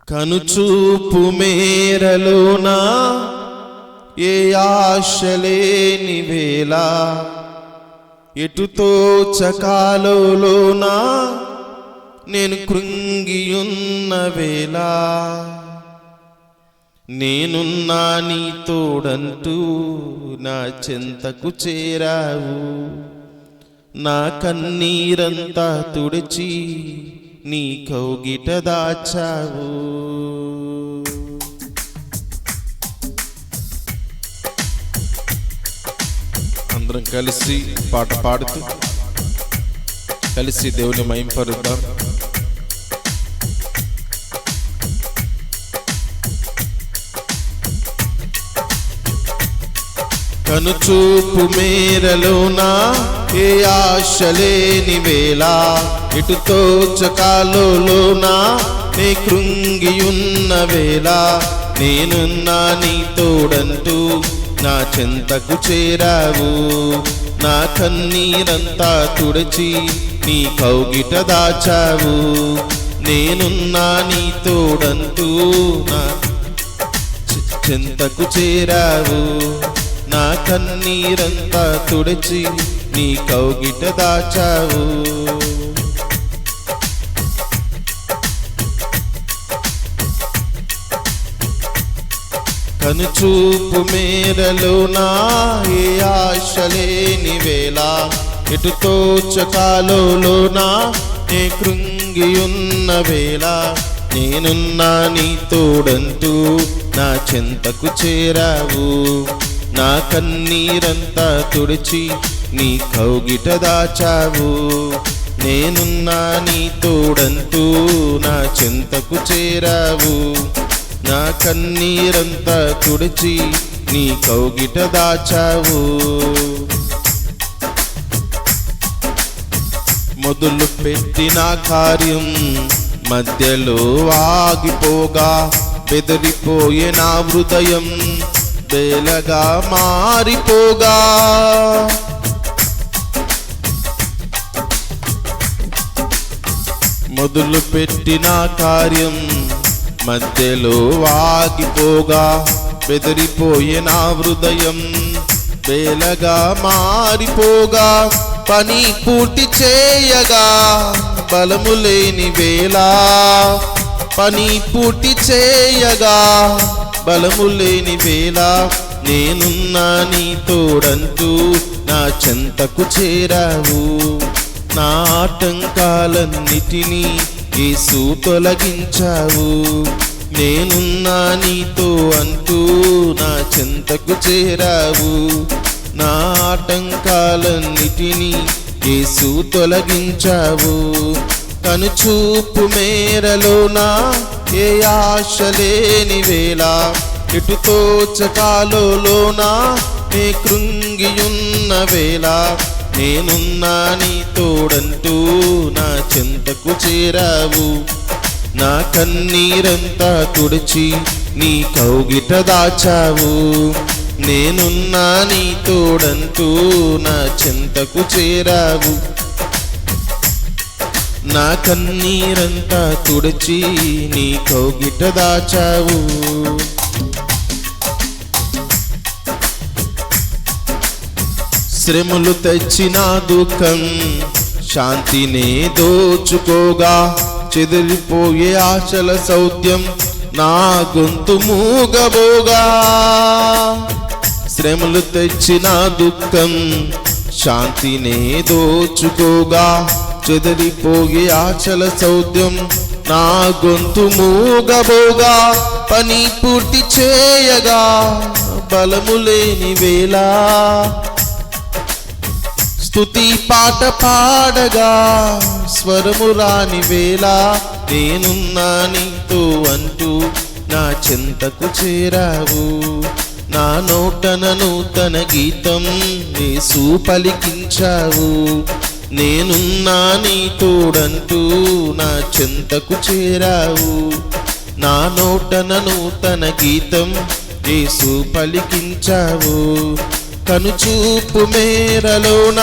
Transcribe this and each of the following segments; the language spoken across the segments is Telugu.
కనుచూపు మేరలోన ఏ ఆశలేని వేళ, ఎటుతో చకాలోన నేను కృంగియున్న వేళ, నేనున్నా నీ తోడంటూ నా చెంతకు చేరావు. నా కన్నీరంతా తుడిచి నీ కౌగిట దాచావు. అందరం కలిసి పాట పాడుతూ కలిసి దేవుని మహింపరుద్దాం. కనుచూపు మేరలోన ఏ ఆశలేని వేళ, ఎటుతో చకాలోన నే కృంగియున్న వేళ, నేనున్నా నీ తోడంటూ నా చెంతకు చేరావు. నా కన్నీరంతా తుడిచి నీ కౌగిట దాచావు. నేనున్నా నీ తోడంటూ నా చెంతకు చేరావు. నా కన్నీరంతా తుడిచి నీ కౌగిట దాచావు. కనుచూపు మేరలోన ఏ ఆశలేని వేళ, ఎటుతో చకాలోన నే కృంగియున్న వేళ, నేనున్నా నీ తోడంటూ నా చెంతకు చేరావు. నా కన్నీరంతా తుడిచి నీ కౌగిట దాచావు. నేనున్నా నీ తోడంటూ నా చెంతకు చేరావు. నా కన్నీరంతా తుడిచి నీ కౌగిట దాచావు. మొదలు పెట్టిన కార్యం మధ్యలో ఆగిపోగా, బెదిరిపోయే నా హృదయం బేలగా మారిపోగా, మొదలు పెట్టిన కార్యం మధ్యలో ఆగిపోగా, బెదిరిపోయే నా హృదయం బేలగా మారిపోగా, పని పూర్తి చేయగా బలము లేని వేళ, పని పూర్తి చేయగా బలము లేని వేళ, నేనున్నా నీ తోడంటూ నా చెంతకు చేరావు. నా ఆటంకాలన్నిటినీ యేసు తొలగించావు. నేనున్నా నీతో అంటూ నా చెంతకు చేరావు. నా ఆటంకాలన్నిటినీ యేసు తొలగించావు. కనుచూపు మేరలోన ఏ ఆశలేని వేళ, ఎటుతో చకాలోన నే కృంగియున్న వేళ, నేనున్నా నీ తోడంటూ నా చెంతకు చేరావు. నా కన్నీరంతా తుడిచి నీ కౌగిట దాచావు. నేనున్నా నీ తోడంటూ నా చెంతకు చేరావు. నా కన్నీరంతా తుడిచి నీ కౌగిట దాచావు. శ్రమలు తెచ్చిన దుఃఖం శాంతినే దోచుకోగా, చెదిరిపోయే ఆశల సౌద్యం నా గొంతు మూగబోగా. శ్రమలు తెచ్చిన దుఃఖం శాంతినే దోచుకోగా, చెదిరిపోయే ఆశల సౌద్యం నా గొంతు మూగబోగా, పని పూర్తి చేయగా బలము లేని వేళ, స్తుతి పాట పాడగా స్వరము రాని వేళ, నేనున్నా నీతో అంటూ నా చెంతకు చేరావు. నా నోటన నూతన గీతం యేసు పలికించావు. నేనున్నా నీ తోడంటూ నా చెంతకు చేరావు. నా నోటన నూతన గీతం యేసు పలికించావు. కనుచూపు మేరలోన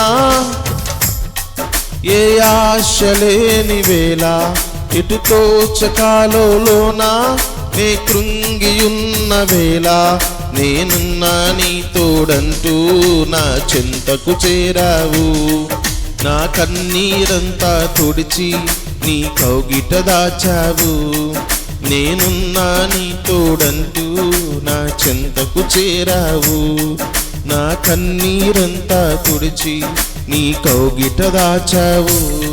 ఏ ఆశలేని వేళ, ఎటు తోచకాలోనా నే కృంగియున్న వేళ నేనున్నా నీ తోడంటూ నా చెంతకు చేరావు. నా కన్నీరంతా తుడిచి నీ కౌగిట దాచావు. నేనున్నా నీ తోడంటూ నా చెంతకు చేరావు. నా కన్నీరంతా తుడిచి నీ కౌగిట దాచావు.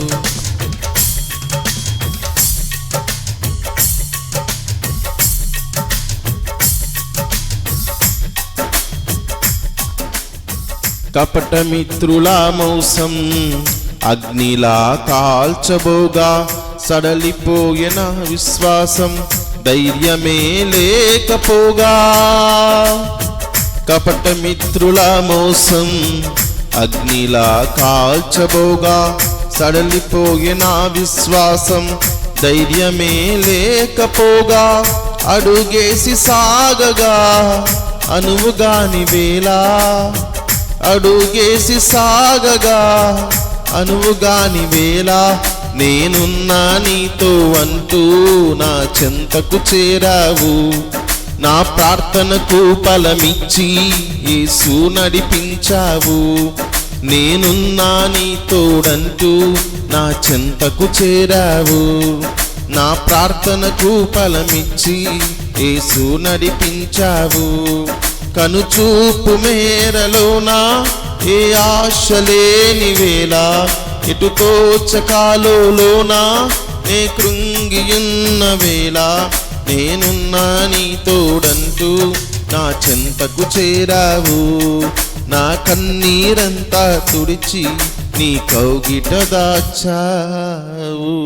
కపట మిత్రుల మోసం అగ్నిలా కాల్చబోగా సడలిపోయిన విశ్వాసం ధైర్యమే లేకపోగా. కపట మిత్రుల మోసం అగ్నిలా కాల్చబోగా సడలిపోయిన విశ్వాసం ధైర్యమే లేకపోగా. అడుగేసి సాగగా అనువుగాని వేళ అడుగేసి సాగగా అనువుగాని వేళ నేనున్నా నీతో అంటూ నా చెంతకు చేరావు. నా ప్రార్థనకు ఫలమిచ్చి యేసు నడిపించావు. నేనున్నా నీ తోడంటూ నా చెంతకు చేరావు. నా ప్రార్థనకు ఫలమిచ్చి యేసు నడిపించావు. కనుచూపు మేరలోనా ఏ ఆశ లేని వేళ ఎటు తోచకాలోనా నే కృంగియున్న వేళ నేనున్నా నీ తోడంటూ నా చెంతకు చేరావు. నా కన్నీరంతా తుడిచి నీ కౌగిట దాచావు.